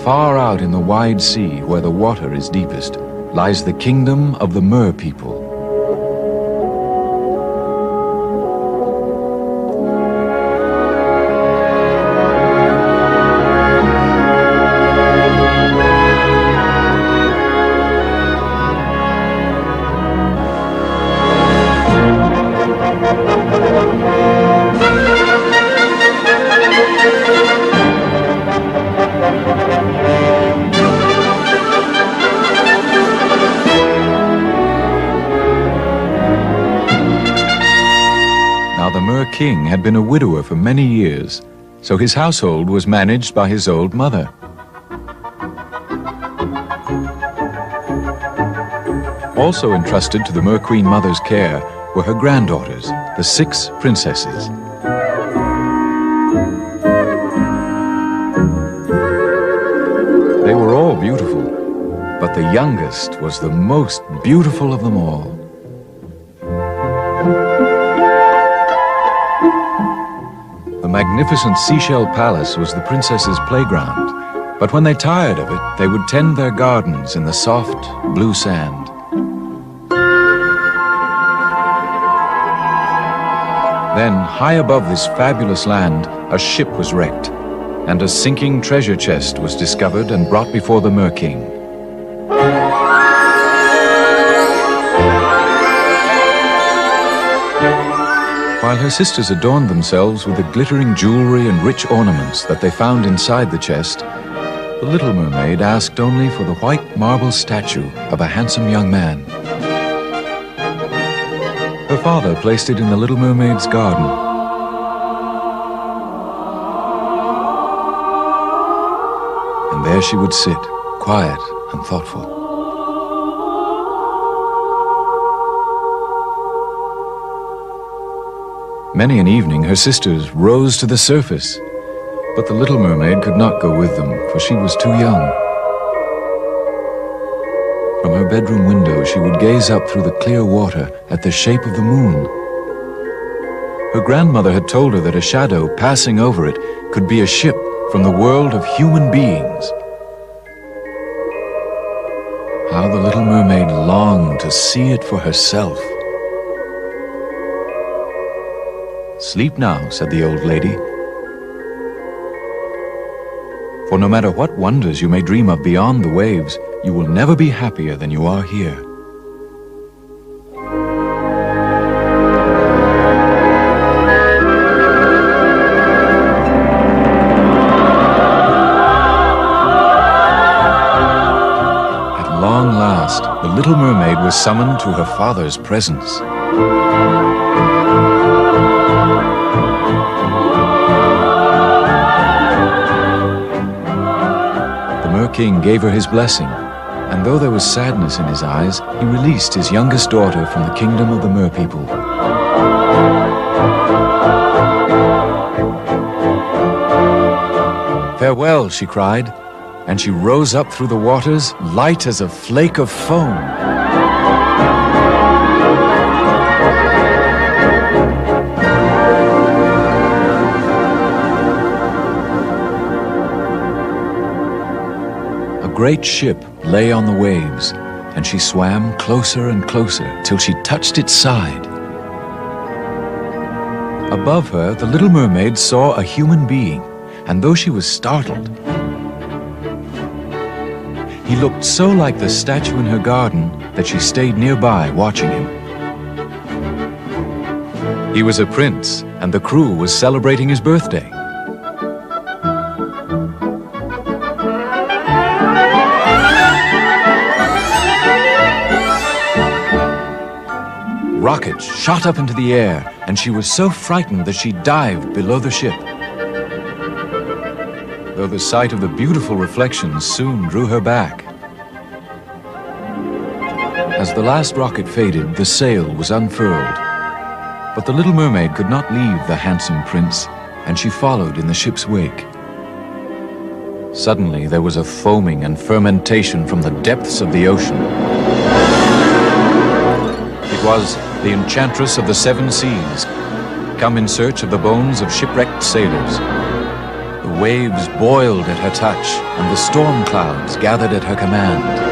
far out in the wide sea, where the water is deepest, lies the kingdom of the Mer people. The Mer king had been a widower for many years, so his household was managed by his old mother. Also entrusted to the Mer Queen mother's care were her granddaughters, the 6 princesses. They were all beautiful, but the youngest was the most beautiful of them all. The magnificent seashell palace was the princesses' playground, but when they tired of it, they would tend their gardens in the soft, blue sand. Then, high above this fabulous land, a ship was wrecked, and a sinking treasure chest was discovered and brought before the Mer King. While her sisters adorned themselves with the glittering jewelry and rich ornaments that they found inside the chest, the Little Mermaid asked only for the white marble statue of a handsome young man. Her father placed it in the Little Mermaid's garden. And there she would sit, quiet and thoughtful. Many an evening her sisters rose to the surface, but the Little Mermaid could not go with them, for she was too young. From her bedroom window she would gaze up through the clear water at the shape of the moon. Her grandmother had told her that a shadow passing over it could be a ship from the world of human beings. How the Little Mermaid longed to see it for herself. "Sleep now," said the old lady. "For no matter what wonders you may dream of beyond the waves, you will never be happier than you are here." At long last, the Little Mermaid was summoned to her father's presence. The Mer King gave her his blessing, and though there was sadness in his eyes, he released his youngest daughter from the kingdom of the Mer people. "Farewell," she cried, and she rose up through the waters, light as a flake of foam. A great ship lay on the waves, and she swam closer and closer till she touched its side. Above her, the Little Mermaid saw a human being, and though she was startled, he looked so like the statue in her garden that she stayed nearby watching him. He was a prince, and the crew was celebrating his birthday. Rockets shot up into the air, and she was so frightened that she dived below the ship. Though the sight of the beautiful reflections soon drew her back. As the last rocket faded, the sail was unfurled. But the Little Mermaid could not leave the handsome prince, and she followed in the ship's wake. Suddenly there was a foaming and fermentation from the depths of the ocean. It was the enchantress of the 7 seas, come in search of the bones of shipwrecked sailors. The waves boiled at her touch, and the storm clouds gathered at her command.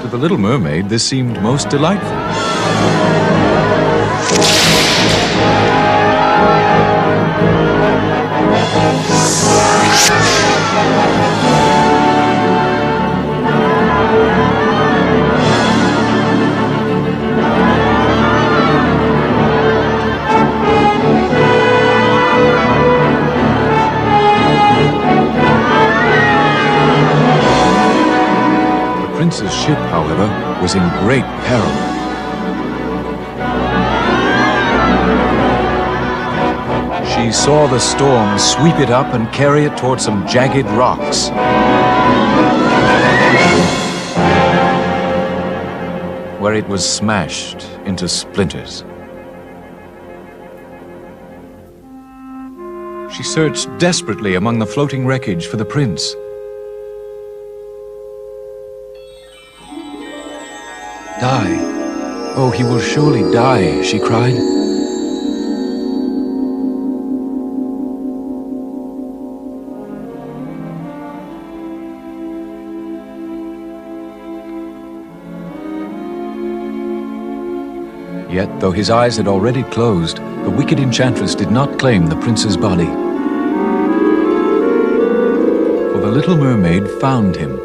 To the Little Mermaid, this seemed most delightful. The prince's ship, however, was in great peril. She saw the storm sweep it up and carry it toward some jagged rocks. Where it was smashed into splinters. She searched desperately among the floating wreckage for the prince. Die. Oh, he will surely die, she cried. Yet, though his eyes had already closed, the wicked enchantress did not claim the prince's body. For the Little Mermaid found him,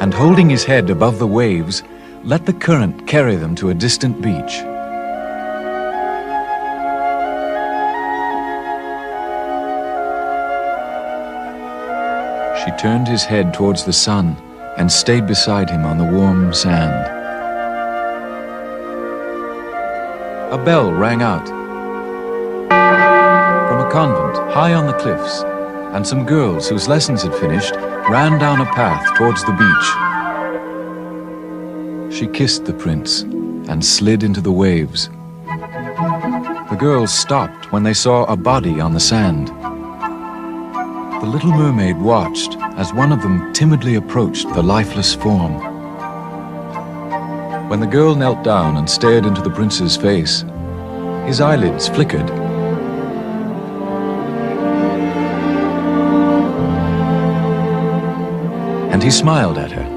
and holding his head above the waves, let the current carry them to a distant beach. She turned his head towards the sun and stayed beside him on the warm sand. A bell rang out from a convent high on the cliffs, and some girls whose lessons had finished ran down a path towards the beach. She kissed the prince and slid into the waves. The girls stopped when they saw a body on the sand. The Little Mermaid watched as one of them timidly approached the lifeless form. When the girl knelt down and stared into the prince's face, his eyelids flickered. And he smiled at her.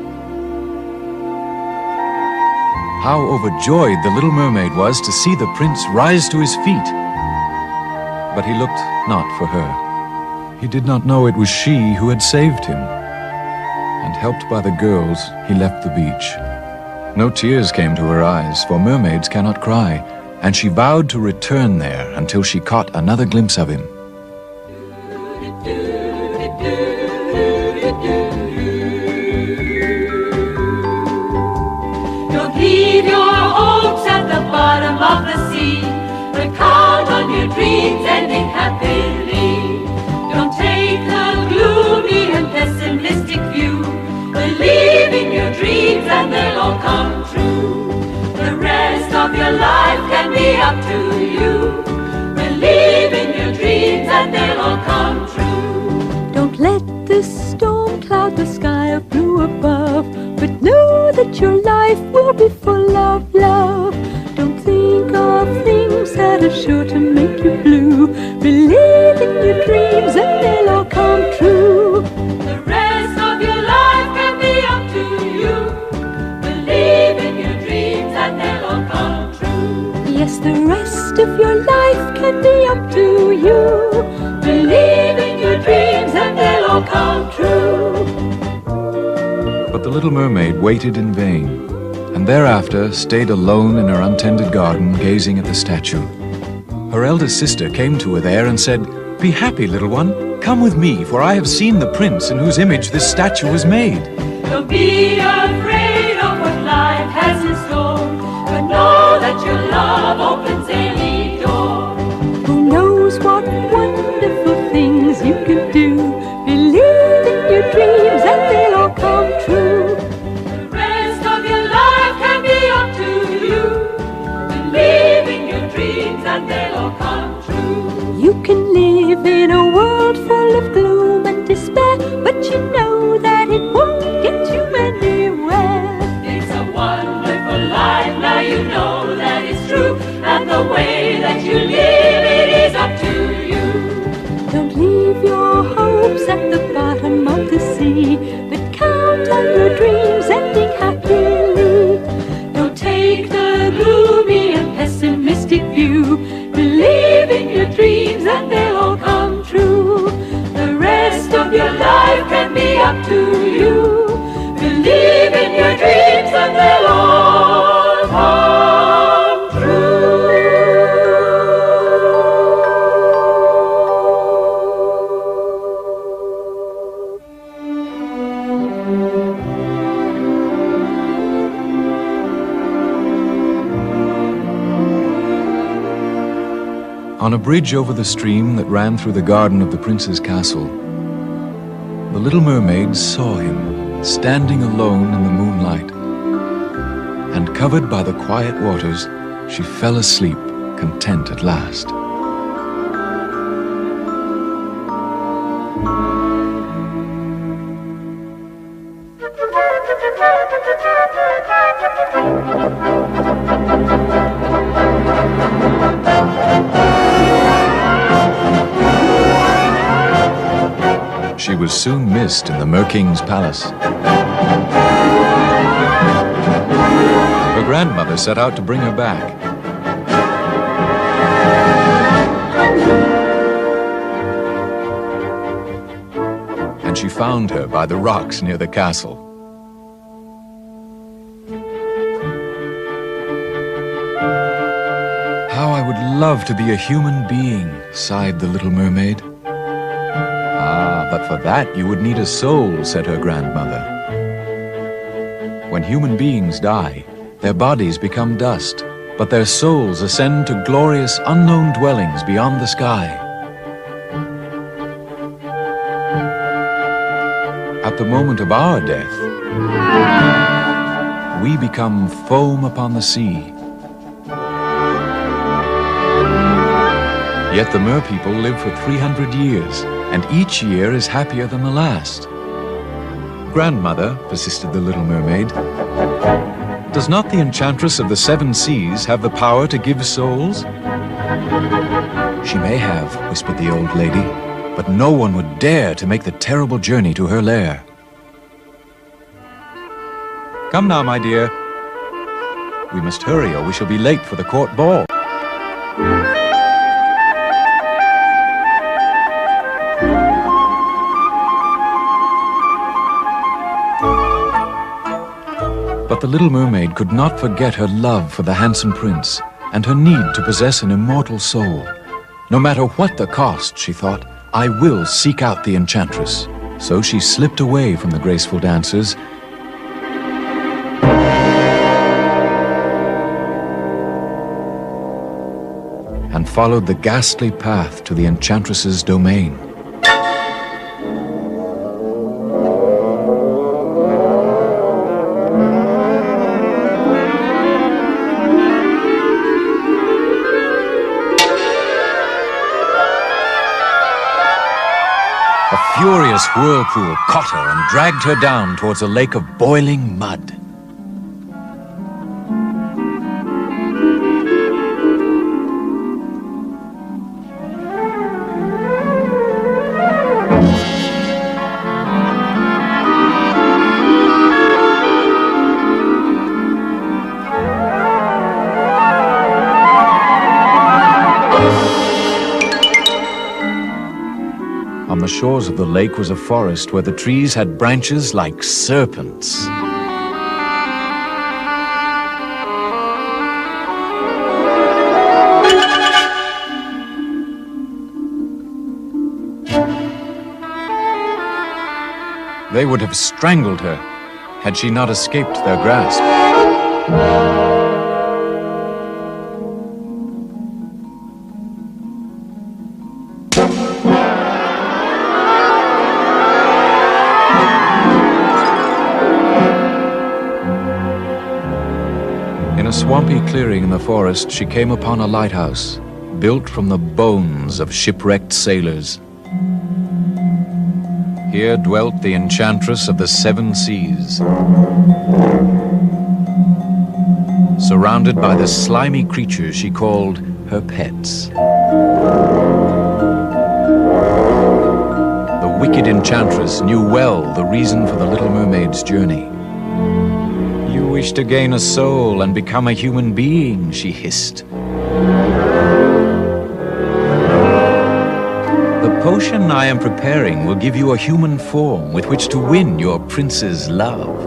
How overjoyed the Little Mermaid was to see the prince rise to his feet. But he looked not for her. He did not know it was she who had saved him. And helped by the girls, he left the beach. No tears came to her eyes, for mermaids cannot cry, and she vowed to return there until she caught another glimpse of him. Don't leave your hopes at the bottom of the sea, but count on your dreams ending happily. Don't take the gloomy and pessimistic view. Believe in your dreams and they'll all come true. The rest of your life can be up to you. Believe in your dreams and they'll all come true. Don't let the storm cloud the sky of blue above, but know that your life will be full of love. Don't think of things that are sure to make you blue. Believe in your dreams and they'll all come true. The rest of your life can be up to you. Believe in your dreams and they'll all come true. Yes, the rest of your life can be up to you. Believe in your dreams and they'll all come true. But the Little Mermaid waited in vain, and thereafter stayed alone in her untended garden, gazing at the statue. Her eldest sister came to her there and said, "Be happy, little one. Come with me, for I have seen the prince in whose image this statue was made." Don't be afraid of what life has in store, but know that your love opens any door. Who knows what wonderful things you can do? Believe in your dreams and they'll all come true. The rest of your life can be up to you. Believe in your dreams and they'll all come true. You can live in a world full of gloom and despair, but you know that it won't get you anywhere. It's a wonderful life On a bridge over the stream that ran through the garden of the prince's castle, the little mermaid saw him standing alone in the moonlight, and covered by the quiet waters, she fell asleep, content at last. She was soon missed in the Mer-King's palace. Her grandmother set out to bring her back. And she found her by the rocks near the castle. How I would love to be a human being, sighed the little mermaid. But for that you would need a soul, said her grandmother. When human beings die, their bodies become dust, but their souls ascend to glorious unknown dwellings beyond the sky. At the moment of our death, we become foam upon the sea. Yet the Mer people live for 300 years, and each year is happier than the last. Grandmother, persisted the little mermaid, does not the enchantress of the 7 seas have the power to give souls? She may have, whispered the old lady, but no one would dare to make the terrible journey to her lair. Come now, my dear. We must hurry or we shall be late for the court ball. But the little mermaid could not forget her love for the handsome prince and her need to possess an immortal soul. No matter what the cost, she thought, I will seek out the enchantress. So she slipped away from the graceful dancers and followed the ghastly path to the enchantress's domain. A furious whirlpool caught her and dragged her down towards a lake of boiling mud. On the shores of the lake was a forest where the trees had branches like serpents. They would have strangled her had she not escaped their grasp. In a swampy clearing in the forest, she came upon a lighthouse, built from the bones of shipwrecked sailors. Here dwelt the enchantress of the 7 seas, surrounded by the slimy creatures she called her pets. The wicked enchantress knew well the reason for the little mermaid's journey. You wish to gain a soul and become a human being, she hissed. The potion I am preparing will give you a human form with which to win your prince's love.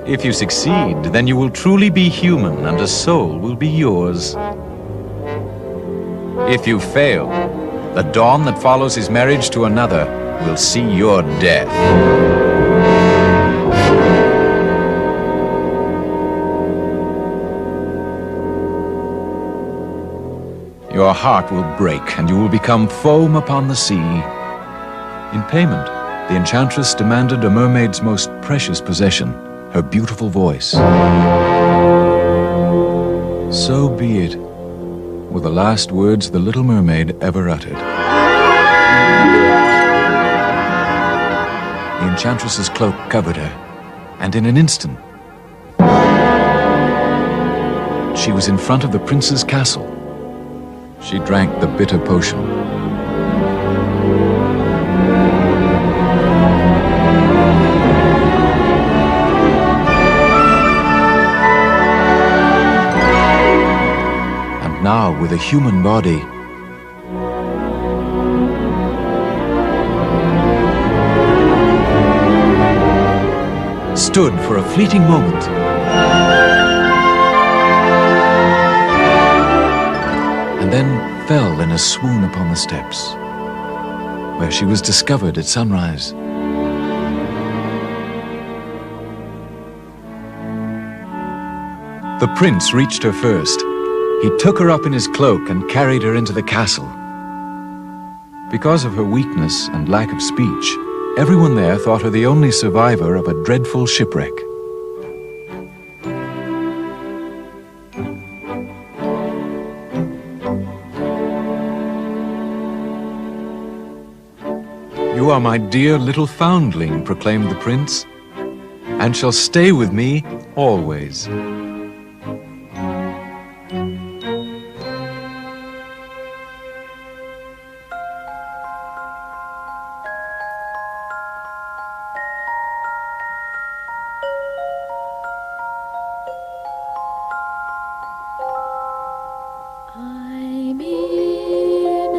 If you succeed, then you will truly be human and a soul will be yours. If you fail, the dawn that follows his marriage to another will see your death. your heart will break, and you will become foam upon the sea. In payment, the enchantress demanded a mermaid's most precious possession, her beautiful voice. So be it, were the last words the Little Mermaid ever uttered. The enchantress's cloak covered her, and in an instant, she was in front of the prince's castle. She drank the bitter potion. And now, with a human body, stood for a fleeting moment. And then fell in a swoon upon the steps, where she was discovered at sunrise. The prince reached her first. He took her up in his cloak and carried her into the castle. Because of her weakness and lack of speech, everyone there thought her the only survivor of a dreadful shipwreck. "You are my dear little foundling," proclaimed the prince, "and shall stay with me always." I'm in a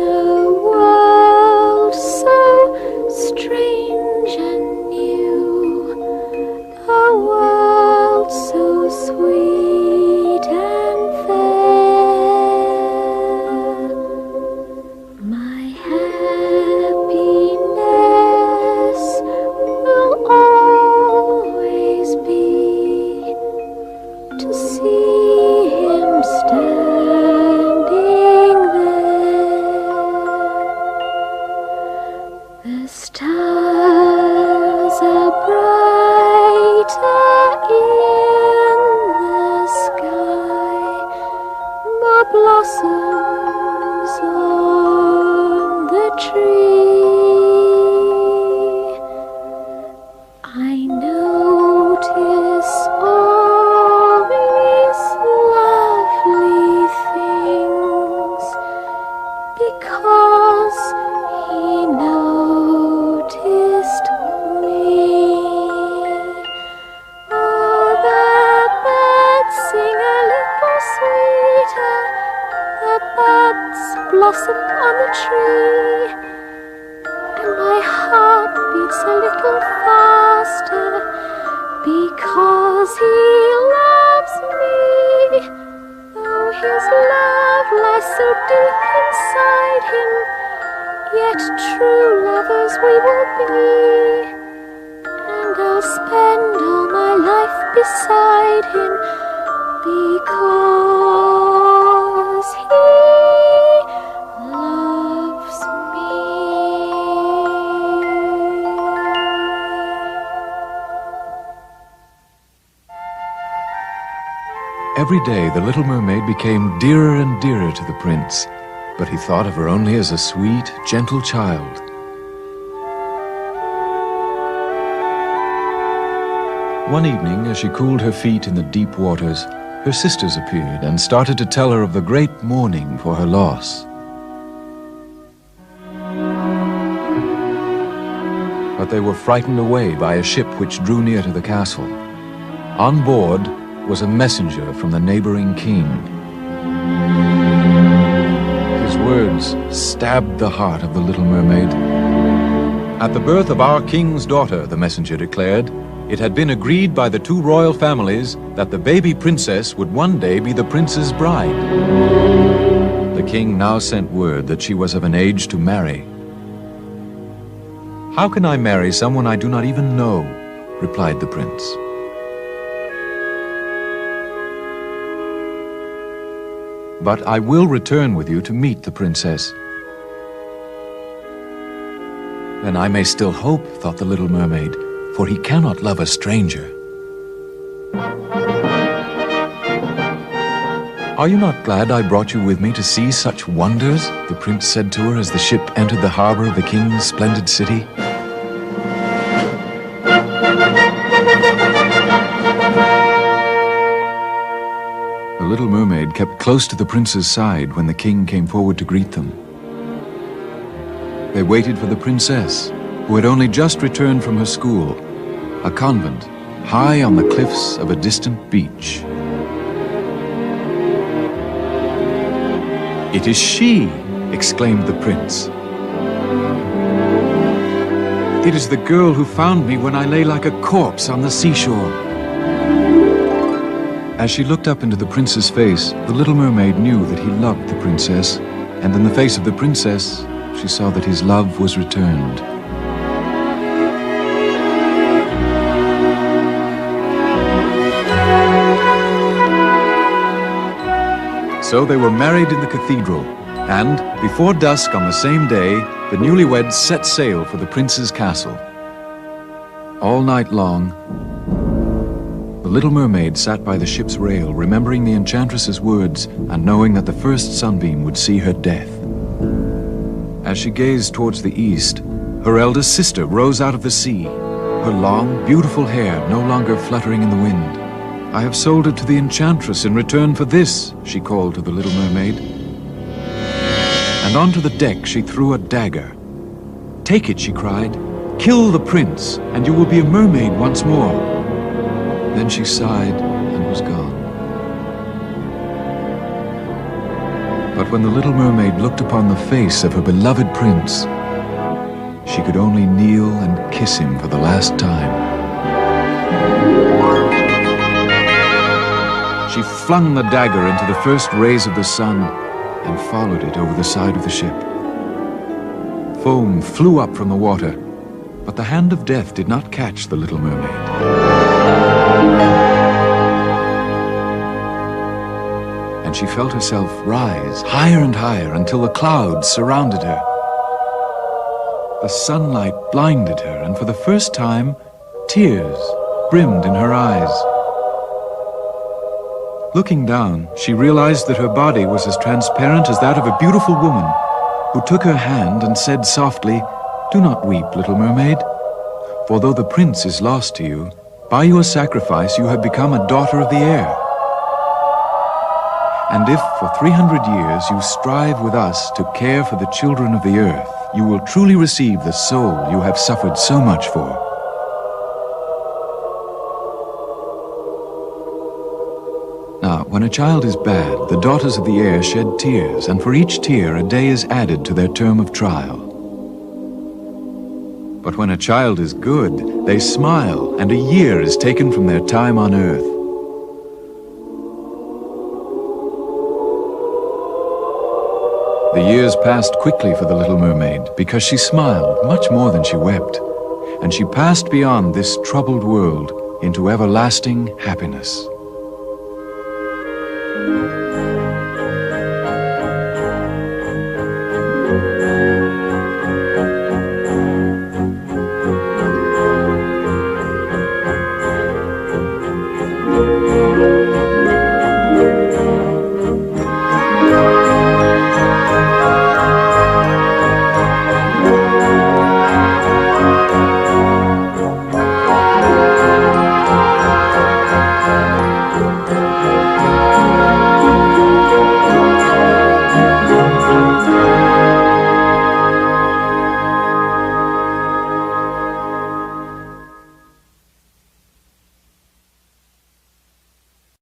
world so strange and new, a world so sweet and fair. My happiness will always be to see him standing there. The stars are brighter in the sky, more blossoms on the tree. I notice all these lovely things because he noticed me. Oh, the birds sing a little sweeter, the buds blossom on the tree, and my heart beats a little faster because he loves me. Oh, his love lies so deep inside him, yet true lovers we will be, and I'll spend all my life beside him because he loves me. Every day, the Little Mermaid became dearer and dearer to the prince, but he thought of her only as a sweet, gentle child. One evening, as she cooled her feet in the deep waters, her sisters appeared and started to tell her of the great mourning for her loss. But they were frightened away by a ship which drew near to the castle. On board was a messenger from the neighboring king. His words stabbed the heart of the Little Mermaid. At the birth of our king's daughter, the messenger declared, it had been agreed by the two royal families that the baby princess would one day be the prince's bride. The king now sent word that she was of an age to marry. "How can I marry someone I do not even know?" replied the prince. But I will return with you to meet the princess. Then I may still hope, thought the little mermaid, for he cannot love a stranger. Are you not glad I brought you with me to see such wonders? The prince said to her as the ship entered the harbor of the king's splendid city. The little mermaid kept close to the prince's side when the king came forward to greet them. They waited for the princess, who had only just returned from her school, a convent high on the cliffs of a distant beach. "It is she!" exclaimed the prince. "It is the girl who found me when I lay like a corpse on the seashore." As she looked up into the prince's face, the little mermaid knew that he loved the princess, and in the face of the princess, she saw that his love was returned. So they were married in the cathedral, and before dusk on the same day, the newlyweds set sail for the prince's castle. All night long, the little mermaid sat by the ship's rail, remembering the enchantress's words and knowing that the first sunbeam would see her death. As she gazed towards the east, her eldest sister rose out of the sea, her long, beautiful hair no longer fluttering in the wind. "I have sold it to the enchantress in return for this," she called to the little mermaid. And onto the deck she threw a dagger. "Take it," she cried. "Kill the prince, and you will be a mermaid once more." Then she sighed and was gone. But when the little mermaid looked upon the face of her beloved prince, she could only kneel and kiss him for the last time. She flung the dagger into the first rays of the sun and followed it over the side of the ship. Foam flew up from the water, but the hand of death did not catch the little mermaid. And she felt herself rise higher and higher until the clouds surrounded her. The sunlight blinded her, and for the first time, tears brimmed in her eyes. Looking down, she realized that her body was as transparent as that of a beautiful woman, who took her hand and said softly, "Do not weep, little mermaid, for though the prince is lost to you, by your sacrifice you have become a daughter of the air. And if for 300 years you strive with us to care for the children of the earth, you will truly receive the soul you have suffered so much for." Now, when a child is bad, the daughters of the air shed tears, and for each tear a day is added to their term of trial. But when a child is good, they smile, and a year is taken from their time on earth. The years passed quickly for the little mermaid, because she smiled much more than she wept, and she passed beyond this troubled world into everlasting happiness.